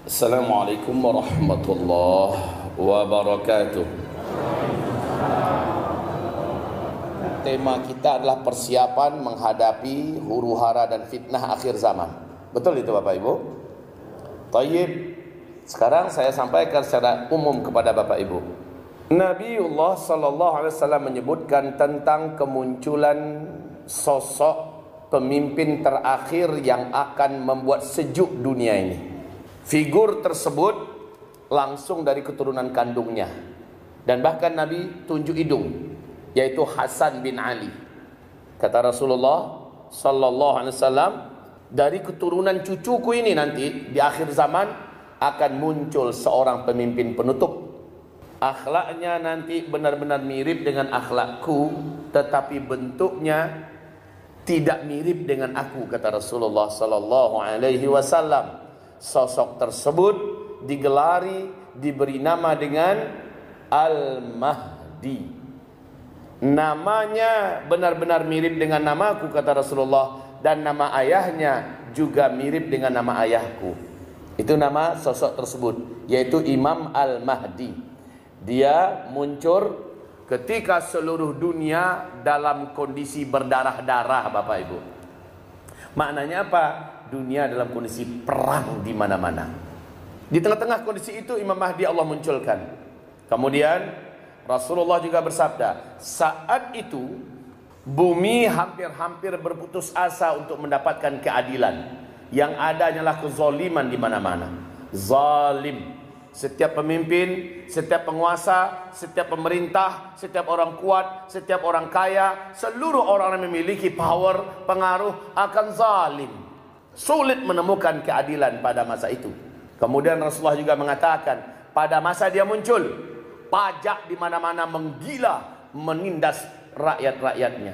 Assalamualaikum warahmatullahi wabarakatuh. Tema kita adalah persiapan menghadapi huru-hara dan fitnah akhir zaman. Betul itu Bapak Ibu? Tayyib. Sekarang saya sampaikan secara umum kepada Bapak Ibu. Nabiullah sallallahu alaihi wasallam menyebutkan tentang kemunculan sosok pemimpin terakhir yang akan membuat sejuk dunia ini. Figur tersebut langsung dari keturunan kandungnya, dan bahkan Nabi tunjuk hidung, yaitu Hasan bin Ali. Kata Rasulullah sallallahu alaihi wasallam, dari keturunan cucuku ini nanti di akhir zaman akan muncul seorang pemimpin penutup. Akhlaknya nanti benar-benar mirip dengan akhlakku, tetapi bentuknya tidak mirip dengan aku, kata Rasulullah sallallahu alaihi wasallam. Sosok tersebut diberi nama dengan Al-Mahdi. Namanya benar-benar mirip dengan namaku, kata Rasulullah, dan nama ayahnya juga mirip dengan nama ayahku. Itu nama sosok tersebut, yaitu Imam Al-Mahdi. Dia muncul ketika seluruh dunia dalam kondisi berdarah-darah, Bapak Ibu. Maknanya apa? Dunia dalam kondisi perang di mana-mana. Di tengah-tengah kondisi itu Imam Mahdi Allah munculkan. Kemudian Rasulullah juga bersabda, saat itu bumi hampir-hampir berputus asa untuk mendapatkan keadilan. Yang ada hanyalah kezaliman di mana-mana. Zalim. Setiap pemimpin, setiap penguasa, setiap pemerintah, setiap orang kuat, setiap orang kaya, seluruh orang yang memiliki power, pengaruh akan zalim. Sulit menemukan keadilan pada masa itu. Kemudian Rasulullah juga mengatakan, pada masa dia muncul, pajak di mana-mana menggila, menindas rakyat-rakyatnya.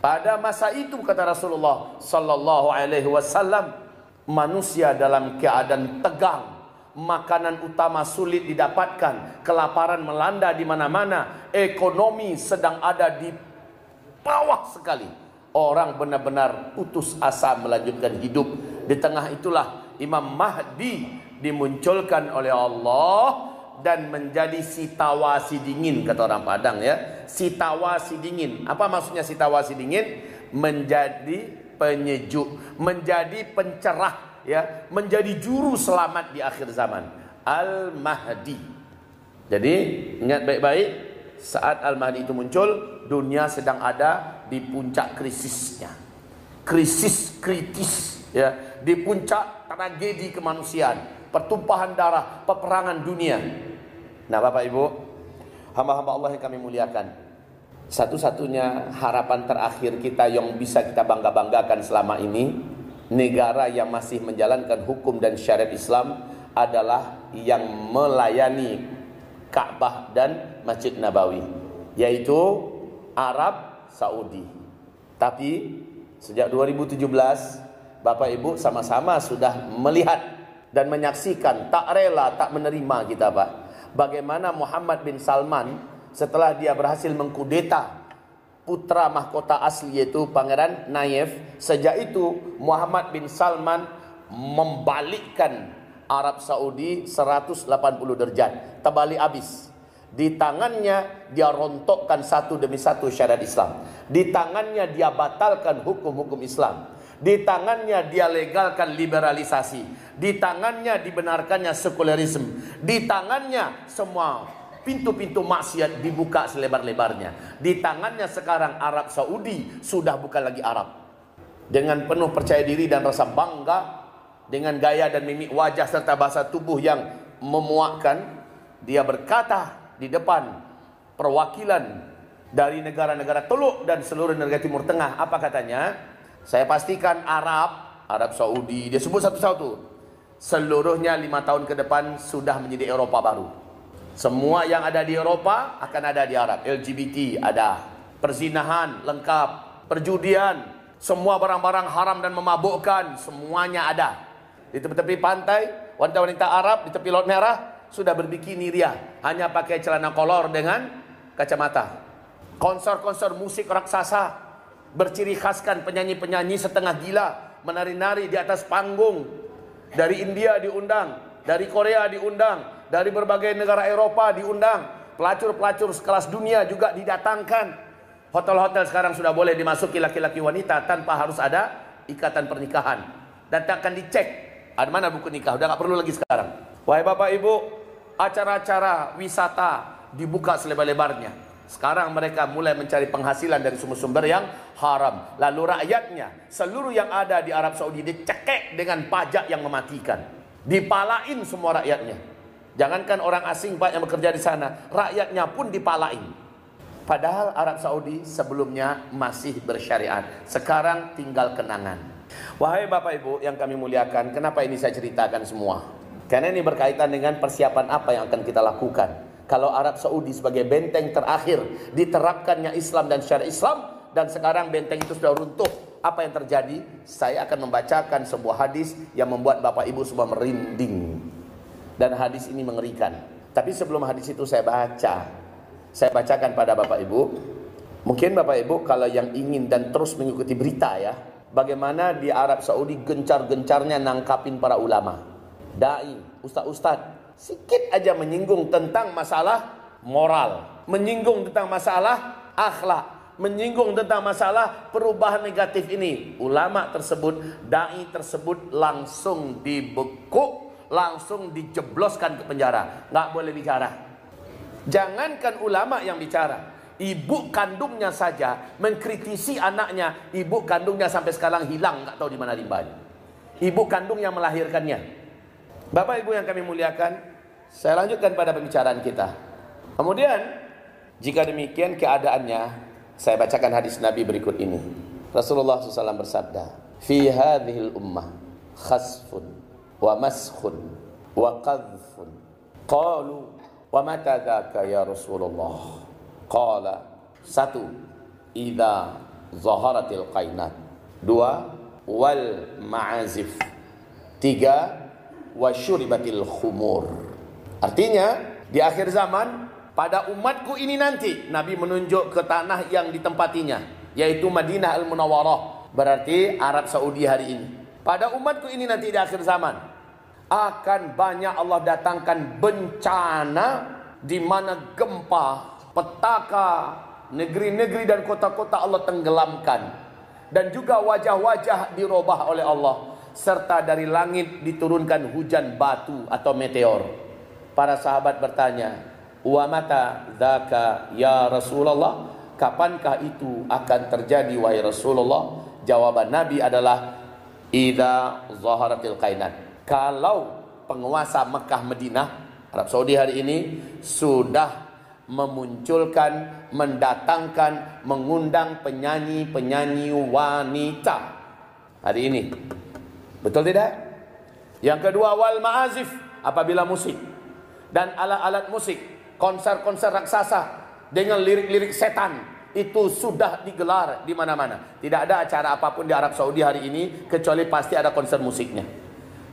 Pada masa itu, kata Rasulullah sallallahu alaihi wasallam, manusia dalam keadaan tegang, makanan utama sulit didapatkan, kelaparan melanda di mana-mana, ekonomi sedang ada di bawah sekali. Orang benar-benar putus asa melanjutkan hidup. Di tengah itulah Imam Mahdi dimunculkan oleh Allah dan menjadi sitawasi dingin, kata orang Padang ya. Sitawasi dingin. Apa maksudnya sitawasi dingin? Menjadi penyejuk, menjadi pencerah ya, menjadi juru selamat di akhir zaman. Al-Mahdi. Jadi ingat baik-baik, saat Al-Mahdi itu muncul, dunia sedang ada di puncak krisisnya. Krisis kritis ya, di puncak tragedi kemanusiaan, pertumpahan darah, peperangan dunia. Nah, Bapak Ibu, hamba-hamba Allah yang kami muliakan, satu-satunya harapan terakhir kita yang bisa kita bangga-banggakan selama ini, negara yang masih menjalankan hukum dan syariat Islam adalah yang melayani Ka'bah dan Masjid Nabawi, yaitu Arab Saudi. Tapi sejak 2017 Bapak Ibu sama-sama sudah melihat dan menyaksikan, tak rela, tak menerima kita Pak, bagaimana Muhammad bin Salman setelah dia berhasil mengkudeta putra mahkota asli yaitu Pangeran Nayef. Sejak itu Muhammad bin Salman membalikkan Arab Saudi 180 derajat, terbalik habis. Di tangannya dia rontokkan satu demi satu syariat Islam. Di tangannya dia batalkan hukum-hukum Islam. Di tangannya dia legalkan liberalisasi. Di tangannya dibenarkannya sekulerisme. Di tangannya semua pintu-pintu maksiat dibuka selebar-lebarnya. Di tangannya sekarang Arab Saudi sudah bukan lagi Arab. Dengan penuh percaya diri dan rasa bangga, dengan gaya dan mimik wajah serta bahasa tubuh yang memuakkan, dia berkata di depan perwakilan dari negara-negara Teluk dan seluruh negara Timur Tengah. Apa katanya? Saya pastikan Arab Saudi, dia sebut satu-satu, seluruhnya 5 tahun ke depan sudah menjadi Eropa baru. Semua yang ada di Eropa akan ada di Arab. LGBT ada, perzinahan lengkap, perjudian, semua barang-barang haram dan memabukkan, semuanya ada. Di tepi-tepi pantai, wanita-wanita Arab di tepi Laut Merah sudah berbikini ria, hanya pakai celana kolor dengan kacamata. Konser-konser musik raksasa berciri khaskan penyanyi-penyanyi setengah gila menari-nari di atas panggung. Dari India diundang, dari Korea diundang, dari berbagai negara Eropa diundang, pelacur-pelacur sekelas dunia juga didatangkan. Hotel-hotel sekarang sudah boleh dimasuki laki-laki wanita tanpa harus ada ikatan pernikahan. Dan akan dicek, ada mana buku nikah, udah gak perlu lagi sekarang. Wahai Bapak Ibu, acara-acara wisata dibuka selebar-lebarnya. Sekarang mereka mulai mencari penghasilan dari sumber-sumber yang haram. Lalu rakyatnya, seluruh yang ada di Arab Saudi dicekek dengan pajak yang mematikan. Dipalain semua rakyatnya. Jangankan orang asing Pak yang bekerja di sana, rakyatnya pun dipalain. Padahal Arab Saudi sebelumnya masih bersyariat. Sekarang tinggal kenangan. Wahai Bapak Ibu yang kami muliakan, kenapa ini saya ceritakan semua? Karena ini berkaitan dengan persiapan apa yang akan kita lakukan. Kalau Arab Saudi sebagai benteng terakhir diterapkannya Islam dan syariat Islam, dan sekarang benteng itu sudah runtuh, apa yang terjadi? Saya akan membacakan sebuah hadis yang membuat Bapak Ibu semua merinding. Dan hadis ini mengerikan. Tapi sebelum hadis itu saya bacakan pada Bapak Ibu. Mungkin Bapak Ibu kalau yang ingin dan terus mengikuti berita ya, bagaimana di Arab Saudi gencar-gencarnya nangkapin para ulama, dai, ustaz-ustaz, sedikit aja menyinggung tentang masalah moral, menyinggung tentang masalah akhlak, menyinggung tentang masalah perubahan negatif ini, ulama tersebut, dai tersebut langsung dibekuk, langsung dijebloskan ke penjara, nggak boleh bicara. Jangankan ulama yang bicara, ibu kandungnya saja mengkritisi anaknya, ibu kandungnya sampai sekarang hilang, nggak tahu di mana limbahnya. Ibu kandung yang melahirkannya. Bapak Ibu yang kami muliakan, saya lanjutkan pada pembicaraan kita. Kemudian, jika demikian keadaannya, saya bacakan hadis Nabi berikut ini. Rasulullah SAW bersabda, "Fi hadhil ummah khasfun wa maskhun wa qadhfun." Qalu, "Wa mata dzaka ya Rasulullah?" Qala, 1. Idza zaharatil qainat. 2. Wal ma'azif. 3. Wasyuribatil khumur. Artinya di akhir zaman pada umatku ini nanti, Nabi menunjuk ke tanah yang ditempatinya, yaitu Madinah Al-Munawwarah, berarti Arab Saudi hari ini. Pada umatku ini nanti di akhir zaman akan banyak Allah datangkan bencana di mana gempa, petaka, negeri-negeri dan kota-kota Allah tenggelamkan, dan juga wajah-wajah dirubah oleh Allah, serta dari langit diturunkan hujan batu atau meteor. Para sahabat bertanya, "Wa mata dzaka ya Rasulullah?" Kapankah itu akan terjadi wahai Rasulullah? Jawaban Nabi adalah, idza zaharatil qainat. Kalau penguasa Mekah Madinah, Arab Saudi hari ini sudah memunculkan, mendatangkan, mengundang penyanyi-penyanyi wanita hari ini. Betul tidak? Yang kedua, wal ma'azif, apabila musik dan alat-alat musik, konser-konser raksasa dengan lirik-lirik setan itu sudah digelar di mana-mana. Tidak ada acara apapun di Arab Saudi hari ini kecuali pasti ada konser musiknya.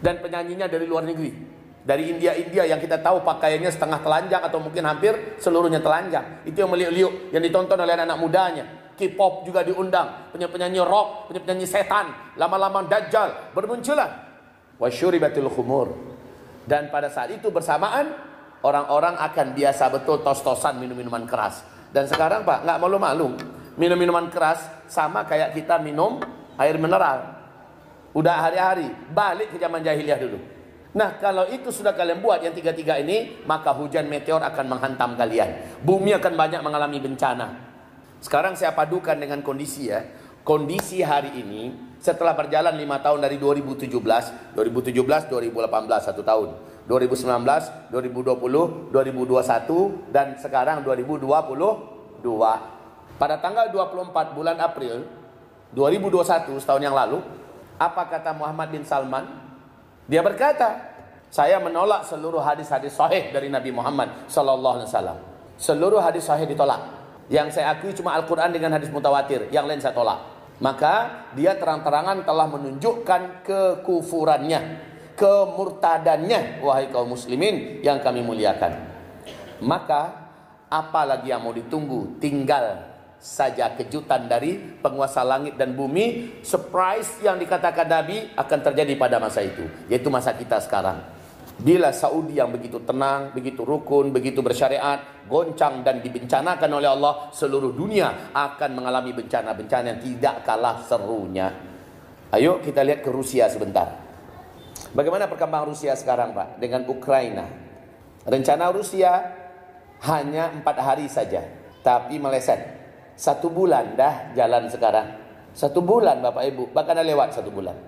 Dan penyanyinya dari luar negeri, dari India yang kita tahu pakaiannya setengah telanjang atau mungkin hampir seluruhnya telanjang. Itu yang meliuk-liuk, yang ditonton oleh anak-anak mudanya. K-pop juga diundang, penyanyi rock, penyanyi setan, lama-lama dajjal bermunculan. Wasyuribatil khumur. Dan pada saat itu bersamaan orang-orang akan biasa betul tos-tosan minum minuman keras. Dan sekarang Pak, nggak malu-malu minum minuman keras sama kayak kita minum air mineral. Udah hari-hari, balik ke zaman jahiliyah dulu. Nah, kalau itu sudah kalian buat yang tiga-tiga ini, maka hujan meteor akan menghantam kalian. Bumi akan banyak mengalami bencana. Sekarang saya padukan dengan kondisi ya. Kondisi hari ini setelah berjalan 5 tahun dari 2017, 2018, 1 tahun. 2019, 2020, 2021 dan sekarang 2022. Pada tanggal 24 bulan April 2021, setahun yang lalu, apa kata Muhammad bin Salman? Dia berkata, "Saya menolak seluruh hadis-hadis sahih dari Nabi Muhammad sallallahu alaihi wasallam. Seluruh hadis sahih ditolak. Yang saya akui cuma Al-Quran dengan hadis mutawatir, yang lain saya tolak." Maka dia terang-terangan telah menunjukkan kekufurannya, kemurtadannya, wahai kaum muslimin yang kami muliakan. Maka apalagi yang mau ditunggu? Tinggal saja kejutan dari penguasa langit dan bumi. Surprise yang dikatakan Nabi akan terjadi pada masa itu, yaitu masa kita sekarang. Bila Saudi yang begitu tenang, begitu rukun, begitu bersyariat, goncang dan dibencanakan oleh Allah, seluruh dunia akan mengalami bencana-bencana yang tidak kalah serunya. Ayo kita lihat ke Rusia sebentar. Bagaimana perkembangan Rusia sekarang, Pak, dengan Ukraina? Rencana Rusia hanya 4 hari saja, tapi meleset. 1 bulan dah jalan sekarang. 1 bulan Bapak Ibu, bahkan dah lewat 1 bulan.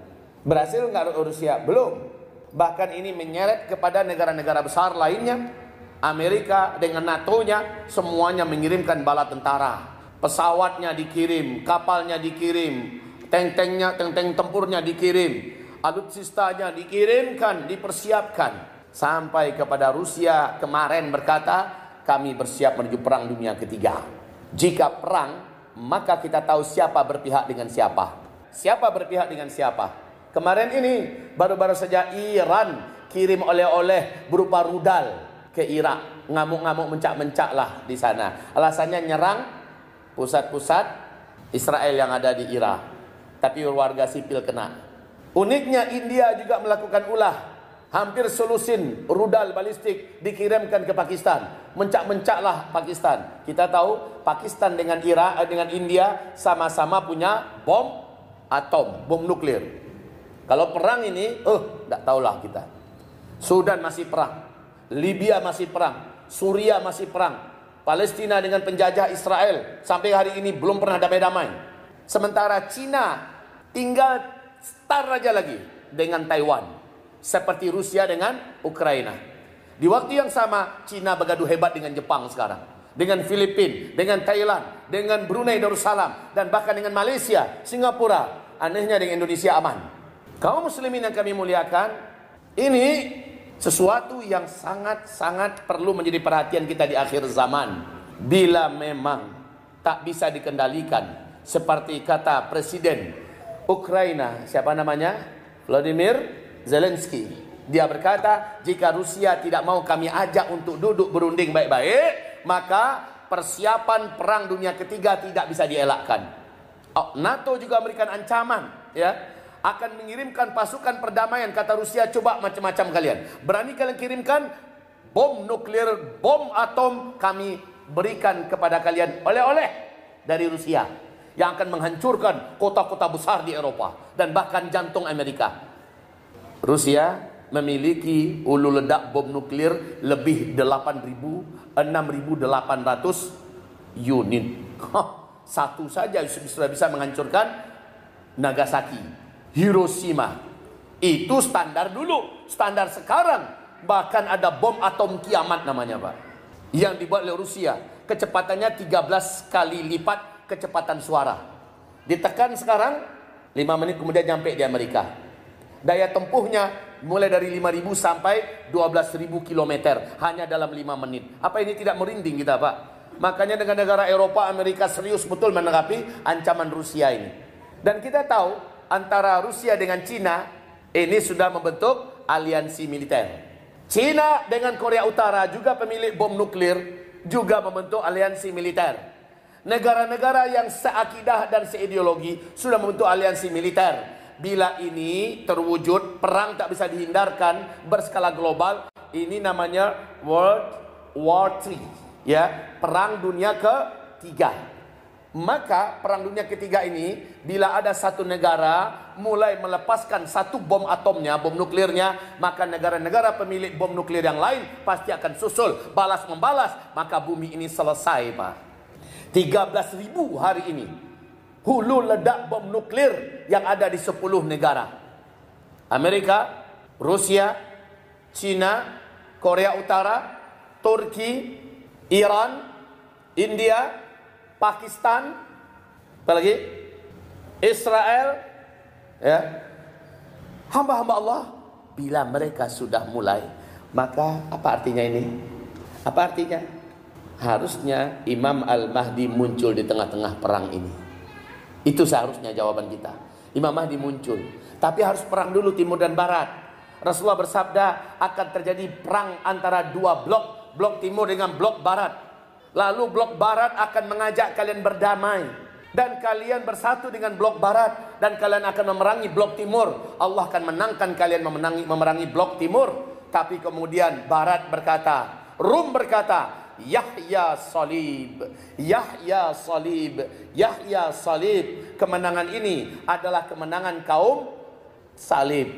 Berhasil nggak Rusia? Belum. Bahkan ini menyeret kepada negara-negara besar lainnya. Amerika dengan NATO-nya semuanya mengirimkan bala tentara. Pesawatnya dikirim, kapalnya dikirim, tank-tanknya, tank-tank tempurnya dikirim, alutsistanya dikirimkan, dipersiapkan. Sampai kepada Rusia kemarin berkata, kami bersiap menuju perang dunia ketiga. Jika perang, maka kita tahu siapa berpihak dengan siapa. Siapa berpihak dengan siapa. Kemarin ini baru-baru saja Iran kirim oleh-oleh berupa rudal ke Irak. Ngamuk-ngamuk mencak-mencak lah di sana. Alasannya nyerang pusat-pusat Israel yang ada di Irak. Tapi warga sipil kena. Uniknya India juga melakukan ulah. Hampir selusin rudal balistik dikirimkan ke Pakistan. Mencak-mencaklah Pakistan. Kita tahu Pakistan dengan Irak, dengan India sama-sama punya bom atom, bom nuklir. Kalau perang ini, tak tahulah kita. Sudan masih perang, Libya masih perang, Suria masih perang, Palestina dengan penjajah Israel sampai hari ini belum pernah damai-damai. Sementara Cina tinggal start aja lagi dengan Taiwan, seperti Rusia dengan Ukraina. Di waktu yang sama, Cina bergaduh hebat dengan Jepang sekarang, dengan Filipina, dengan Thailand, dengan Brunei Darussalam, dan bahkan dengan Malaysia, Singapura. Anehnya dengan Indonesia aman. Kaum muslimin yang kami muliakan, ini sesuatu yang sangat-sangat perlu menjadi perhatian kita di akhir zaman. Bila memang tak bisa dikendalikan, seperti kata Presiden Ukraina, siapa namanya? Volodymyr Zelensky. Dia berkata, jika Rusia tidak mau kami ajak untuk duduk berunding baik-baik, maka persiapan perang dunia ketiga tidak bisa dielakkan. NATO juga memberikan ancaman, ya, akan mengirimkan pasukan perdamaian. Kata Rusia, coba macam-macam kalian. Berani kalian kirimkan bom nuklir, bom atom, kami berikan kepada kalian oleh-oleh dari Rusia yang akan menghancurkan kota-kota besar di Eropa dan bahkan jantung Amerika. Rusia memiliki hulu ledak bom nuklir lebih 6.800 unit. Satu saja sudah bisa menghancurkan Nagasaki, Hiroshima. Itu standar dulu. Standar sekarang bahkan ada bom atom kiamat namanya, Pak, yang dibuat oleh Rusia. Kecepatannya 13 kali lipat kecepatan suara. Ditekan sekarang, 5 menit kemudian nyampe di Amerika. Daya tempuhnya mulai dari 5.000 sampai 12.000 kilometer hanya dalam 5 menit. Apa ini tidak merinding kita, Pak? Makanya dengan negara Eropa, Amerika serius betul menanggapi ancaman Rusia ini. Dan kita tahu antara Rusia dengan Cina ini sudah membentuk aliansi militer. Cina dengan Korea Utara, juga pemilik bom nuklir, juga membentuk aliansi militer. Negara-negara yang seakidah dan seideologi sudah membentuk aliansi militer. Bila ini terwujud, perang tak bisa dihindarkan berskala global. Ini namanya World War III, ya, perang dunia ketiga. Maka perang dunia ketiga ini, bila ada satu negara mulai melepaskan satu bom atomnya, bom nuklirnya, maka negara-negara pemilik bom nuklir yang lain pasti akan susul, balas membalas. Maka bumi ini selesai, Pak. 13.000 hari ini hulu ledak bom nuklir yang ada di 10 negara. Amerika, Rusia, Cina, Korea Utara, Turki, Iran, India, Pakistan, apalagi Israel, ya. Hamba-hamba Allah, bila mereka sudah mulai, maka apa artinya ini? Apa artinya? Harusnya Imam Al-Mahdi muncul di tengah-tengah perang ini. Itu seharusnya jawaban kita. Imam Mahdi muncul, tapi harus perang dulu timur dan barat. Rasulullah bersabda akan terjadi perang antara dua blok, blok timur dengan blok barat. Lalu blok barat akan mengajak kalian berdamai, dan kalian bersatu dengan blok barat, dan kalian akan memerangi blok timur. Allah akan menangkan kalian memerangi blok timur. Tapi kemudian Barat berkata, Rum berkata, Yahya salib, Yahya salib, Yahya salib. Kemenangan ini adalah kemenangan kaum salib,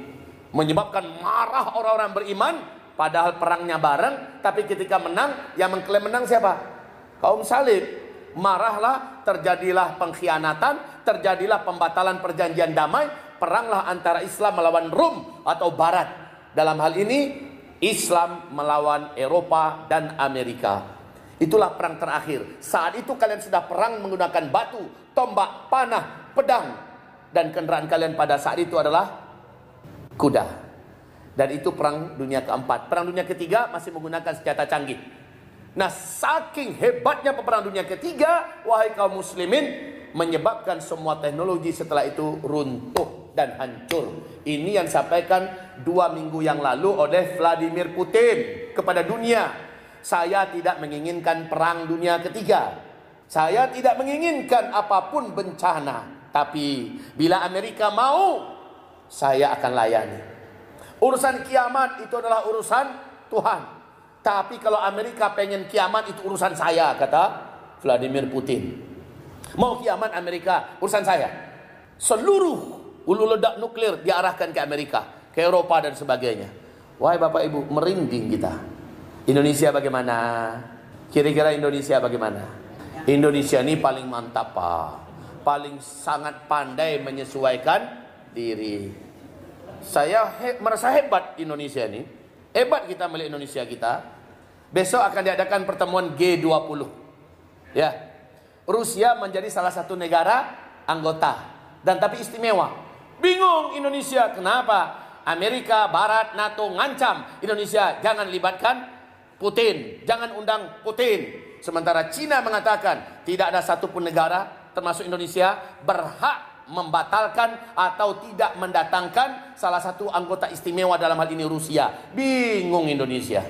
menyebabkan marah orang-orang beriman. Padahal perangnya bareng, tapi ketika menang, yang mengklaim menang siapa? Kaum salib. Marahlah, terjadilah pengkhianatan, terjadilah pembatalan perjanjian damai, peranglah antara Islam melawan Rum atau Barat. Dalam hal ini Islam melawan Eropa dan Amerika. Itulah perang terakhir. Saat itu kalian sudah perang menggunakan batu, tombak, panah, pedang, dan kendaraan kalian pada saat itu adalah kuda. Dan itu perang dunia keempat. Perang dunia ketiga masih menggunakan senjata canggih. Nah, saking hebatnya peperang dunia ketiga, wahai kaum muslimin, menyebabkan semua teknologi setelah itu runtuh dan hancur. Ini yang disampaikan 2 minggu yang lalu oleh Vladimir Putin kepada dunia. Saya tidak menginginkan perang dunia ketiga. Saya tidak menginginkan apapun bencana. Tapi bila Amerika mau, saya akan layani. Urusan kiamat itu adalah urusan Tuhan. Tapi kalau Amerika pengen kiamat, itu urusan saya, kata Vladimir Putin. Mau kiamat Amerika, urusan saya. Seluruh hulu ledak nuklir diarahkan ke Amerika, ke Eropa dan sebagainya. Wahai Bapak Ibu, merinding kita. Indonesia bagaimana? Kira-kira Indonesia bagaimana? Indonesia ini paling mantap, Pak. Paling sangat pandai menyesuaikan diri. Saya merasa hebat Indonesia ini. Hebat kita melihat Indonesia kita. Besok akan diadakan pertemuan G20. Ya. Rusia menjadi salah satu negara anggota. Dan tapi istimewa. Bingung Indonesia. Kenapa? Amerika, Barat, NATO ngancam Indonesia, jangan libatkan Putin. Jangan undang Putin. Sementara Cina mengatakan tidak ada satupun negara termasuk Indonesia berhak membatalkan atau tidak mendatangkan salah satu anggota istimewa, dalam hal ini Rusia. Bingung Indonesia.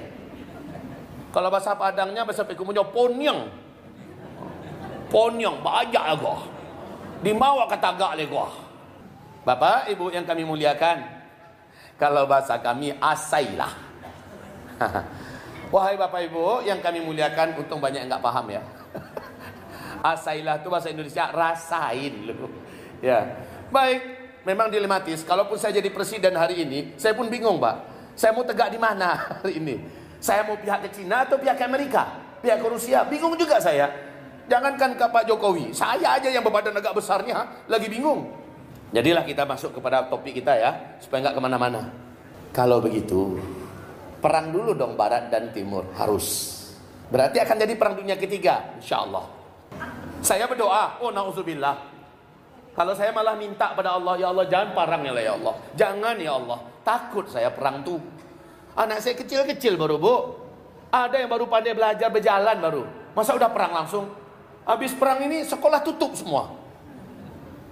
Kalau bahasa Padangnya, bahasa Pekumunyo, ponyong. Ponyong, banyak aku. Dimawa katagak lego. Bapak, Ibu yang kami muliakan, kalau bahasa kami asailah. Wahai Bapak Ibu yang kami muliakan, untung banyak yang enggak paham ya. Asailah itu bahasa Indonesia rasain loh. Ya, baik. Memang dilematis. Kalaupun saya jadi presiden hari ini, saya pun bingung, Pak. Saya mau tegak di mana hari ini? Saya mau pihak ke Cina atau pihak ke Amerika? Pihak ke Rusia? Bingung juga saya. Jangankan ke Pak Jokowi, saya aja yang berbadan agak besarnya lagi bingung. Jadilah kita masuk kepada topik kita ya, supaya nggak kemana-mana. Kalau begitu, perang dulu dong Barat dan Timur, harus. Berarti akan jadi perang dunia ketiga, insya Allah. Saya berdoa, oh na'udzubillah. Kalau saya malah minta pada Allah, ya Allah jangan perang ya Allah. Jangan ya Allah, takut saya perang tuh. Anak saya kecil-kecil baru, Bu. Ada yang baru pandai belajar berjalan baru. Masa udah perang langsung? Habis perang ini sekolah tutup semua.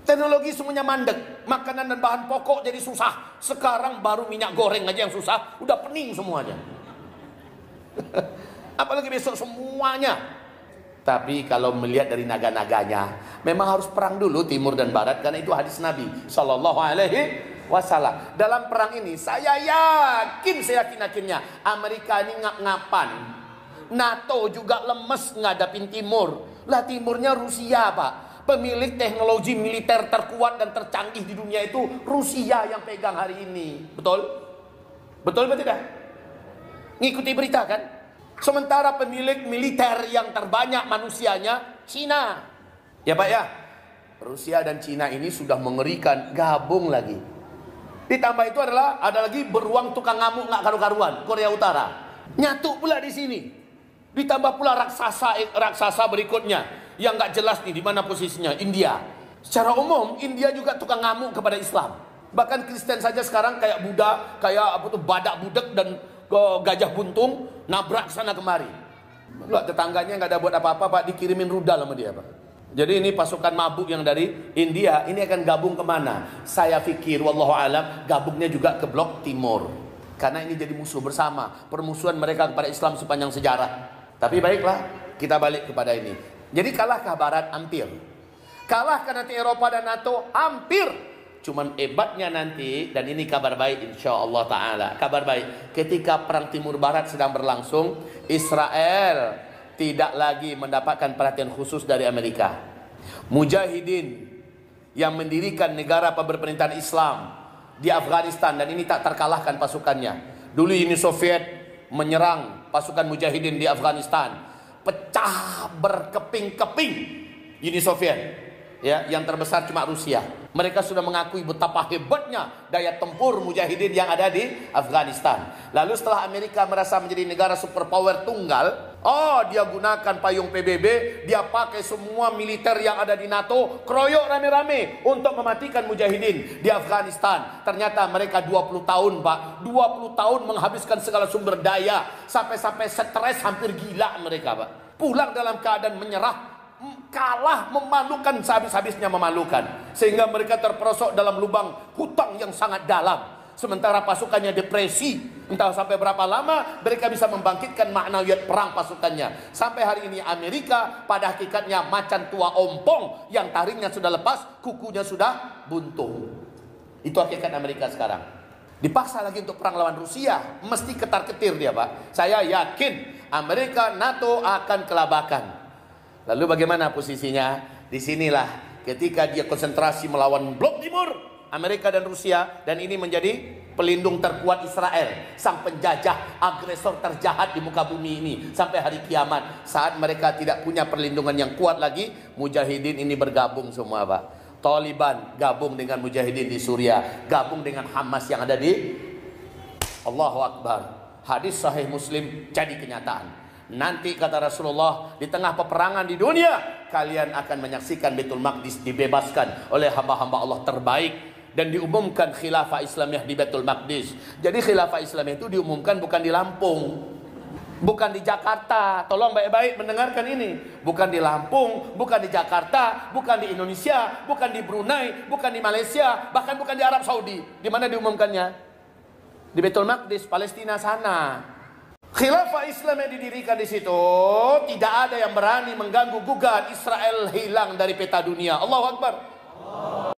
Teknologi semuanya mandek. Makanan dan bahan pokok jadi susah. Sekarang baru minyak goreng aja yang susah, udah pening semuanya. Apalagi besok semuanya. Tapi kalau melihat dari naga-naganya, memang harus perang dulu Timur dan Barat, karena itu hadis Nabi Sallallahu Alaihi Wasallam. Dalam perang ini saya yakin-yakinnya Amerika ini ngap-ngapan, NATO juga lemes ngadapin Timur. Lah Timurnya Rusia, Pak. Pemilik teknologi militer terkuat dan tercanggih di dunia itu Rusia yang pegang hari ini. Betul? Betul atau tidak? Ngikuti berita kan? Sementara pemilik militer yang terbanyak manusianya Cina. Ya Pak ya, Rusia dan Cina ini sudah mengerikan, gabung lagi. Ditambah itu ada lagi beruang tukang ngamuk nggak karu-karuan, Korea Utara. Nyatu pula di sini. Ditambah pula raksasa berikutnya yang nggak jelas nih di mana posisinya, India. Secara umum India juga tukang ngamuk kepada Islam. Bahkan Kristen saja sekarang kayak Buddha, kayak badak budek dan gajah buntung nabrak sana kemari. Tetangganya nggak ada buat apa-apa, Pak, dikirimin rudal sama dia, Pak. Jadi ini pasukan mabuk yang dari India ini akan gabung kemana? Saya pikir wallahu alam gabungnya juga ke blok timur, karena ini jadi musuh bersama, permusuhan mereka kepada Islam sepanjang sejarah. Tapi baiklah, kita balik kepada ini. Jadi kalahkah Barat? Hampir. Kalahkah nanti Eropa dan NATO? Hampir. Cuman hebatnya nanti, dan ini kabar baik insyaallah ta'ala, kabar baik, ketika perang Timur Barat sedang berlangsung, Israel tidak lagi mendapatkan perhatian khusus dari Amerika. Mujahidin yang mendirikan negara pemerintahan Islam di Afghanistan, dan ini tak terkalahkan pasukannya. Dulu Uni Soviet menyerang pasukan mujahidin di Afghanistan, pecah berkeping-keping Uni Soviet, ya, yang terbesar cuma Rusia. Mereka sudah mengakui betapa hebatnya daya tempur mujahidin yang ada di Afghanistan. Lalu setelah Amerika merasa menjadi negara superpower tunggal, dia gunakan payung PBB, dia pakai semua militer yang ada di NATO, keroyok rame-rame untuk mematikan mujahidin di Afghanistan. Ternyata mereka 20 tahun, Pak. 20 tahun menghabiskan segala sumber daya, sampai-sampai stres, hampir gila mereka, Pak. Pulang dalam keadaan menyerah, kalah, memalukan, sehabis-habisnya memalukan, sehingga mereka terperosok dalam lubang hutang yang sangat dalam. Sementara pasukannya depresi, entah sampai berapa lama mereka bisa membangkitkan maknawiyat perang pasukannya. Sampai hari ini Amerika pada hakikatnya macan tua ompong yang taringnya sudah lepas, kukunya sudah buntung. Itu hakikat Amerika sekarang. Dipaksa lagi untuk perang lawan Rusia, mesti ketar-ketir dia, Pak. Saya yakin Amerika, NATO akan kelabakan. Lalu bagaimana posisinya? Disinilah ketika dia konsentrasi melawan Blok Timur, Amerika dan Rusia, dan ini menjadi pelindung terkuat Israel, sang penjajah, agresor terjahat di muka bumi ini sampai hari kiamat. Saat mereka tidak punya perlindungan yang kuat lagi, mujahidin ini bergabung semua, Pak. Taliban gabung dengan mujahidin di Suriah, gabung dengan Hamas yang ada di Allahu Akbar. Hadis sahih Muslim jadi kenyataan. Nanti kata Rasulullah, di tengah peperangan di dunia, kalian akan menyaksikan Baitul Maqdis dibebaskan oleh hamba-hamba Allah terbaik, dan diumumkan khilafah Islamiyah di Baitul Maqdis. Jadi khilafah Islamiyah itu diumumkan bukan di Lampung, bukan di Jakarta. Tolong baik-baik mendengarkan ini. Bukan di Lampung, bukan di Jakarta, bukan di Indonesia, bukan di Brunei, bukan di Malaysia, bahkan bukan di Arab Saudi. Di mana diumumkannya? Di Baitul Maqdis, Palestina sana. Khilafah Islam yang didirikan di situ, tidak ada yang berani mengganggu gugat. Israel hilang dari peta dunia. Allahu Akbar.